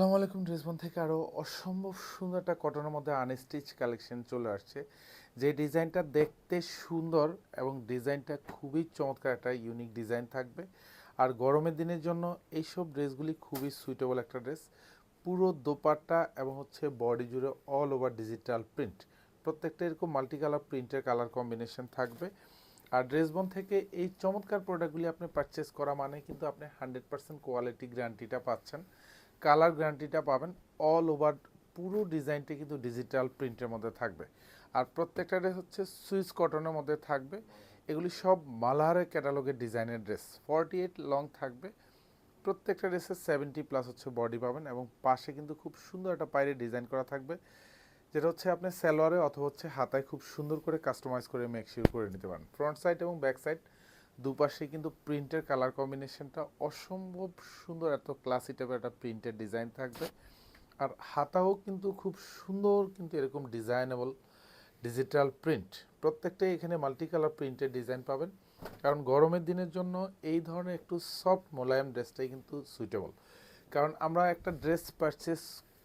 আসসালামু আলাইকুম। ড্রেসবন থেকে আরও অসম্ভব সুন্দর একটা কটনের মধ্যে আনস্টিচ কালেকশন চলে আসছে। যে ডিজাইনটা দেখতে সুন্দর এবং ডিজাইনটা খুবই চমৎকার, একটা ইউনিক ডিজাইন থাকবে। আর গরমের দিনের জন্য এইসব ড্রেসগুলি খুবই সুইটেবল একটা ড্রেস। পুরো দোপাট্টা এবং বডি জুড়ে অল ওভার ডিজিটাল প্রিন্ট, প্রত্যেকটা এরকম মাল্টি কালার প্রিন্টের কালার কম্বিনেশন থাকবে। আর ড্রেসবন থেকে এই চমৎকার প্রোডাক্টগুলি আপনি পারচেস করা মানে কিন্তু আপনি 100% কোয়ালিটি গ্যারান্টিটা পাচ্ছেন, কালার গ্যারান্টিটা পাবেন। অল ওভার পুরো ডিজাইনটি কিন্তু ডিজিটাল প্রিন্টের মধ্যে থাকবে। আর প্রত্যেকটা ড্রেস সুইস কটনের মধ্যে থাকবে। এগুলি সব মালহারের ক্যাটালগের ডিজাইনের ড্রেস। 48 লং থাকবে। প্রত্যেকটা ড্রেসের 70+ বডি পাবেন এবং পাশে কিন্তু খুব সুন্দর একটা পায়রে ডিজাইন করা থাকবে, যেটা আপনি সালোয়ারে অথবা হাতায় খুব সুন্দর করে কাস্টমাইজ করে মেকশিওর করে নিতে পারেন। ফ্রন্ট সাইড এবং ব্যাক সাইড দুপাশে কিন্তু প্রিন্টের কালার কম্বিনেশনটা অসম্ভব সুন্দর, এত ক্লাসি টাইপের একটা প্রিন্টের ডিজাইন থাকবে। আর হাতাও কিন্তু খুব সুন্দর, কিন্তু এরকম ডিজাইনেবল ডিজিটাল প্রিন্ট। প্রত্যেকটাই এখানে মাল্টি কালার প্রিন্টের ডিজাইন পাবেন, কারণ গরমের দিনের জন্য এই ধরনের একটু সফট মোলায়েম ড্রেসটাই কিন্তু সুইটেবল। কারণ আমরা একটা ড্রেস পারচেস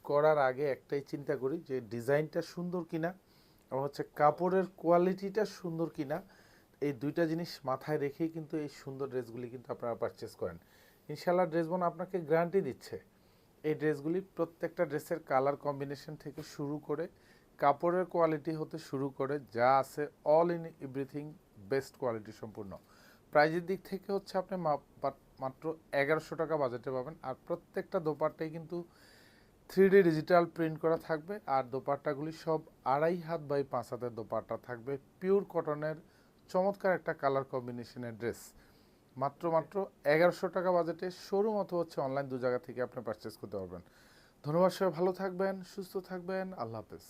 করার আগে একটাই চিন্তা করি যে ডিজাইনটা সুন্দর কিনা এবং কাপড়ের কোয়ালিটিটা সুন্দর কিনা। এই দুইটা জিনিস মাথায় রেখেই কিন্তু এই সুন্দর ড্রেসগুলি কিন্তু আপনারা পারচেস করেন। ইনশাল্লাহ ড্রেসবন আপনাকে গ্যারান্টি দিচ্ছে এই ড্রেসগুলি প্রত্যেকটা ড্রেসের কালার কম্বিনেশন থেকে শুরু করে কাপড়ের কোয়ালিটি হতে শুরু করে যা আছে all in everything best quality সম্পূর্ণ। প্রাইজের দিক থেকে আপনি মাত্র 1100 টাকা বাজেটে পাবেন। আর প্রত্যেকটা দোপাট্টাই কিন্তু 3D ডিজিটাল প্রিন্ট করা থাকবে। আর দোপাট্টাগুলি সব 2.5 হাত বাই 5 হাতের দোপাট্টা থাকবে। পিওর কটনের চমৎকার একটা কালার কম্বিনেশনের ড্রেস। মাত্র 1100 টাকা বাজেটে শোরুম অথবা অনলাইন দু জায়গা থেকে আপনি পারচেস করতে পারবেন। ধন্যবাদ, সবাই ভালো থাকবেন, সুস্থ থাকবেন, আল্লাহ হাফেজ।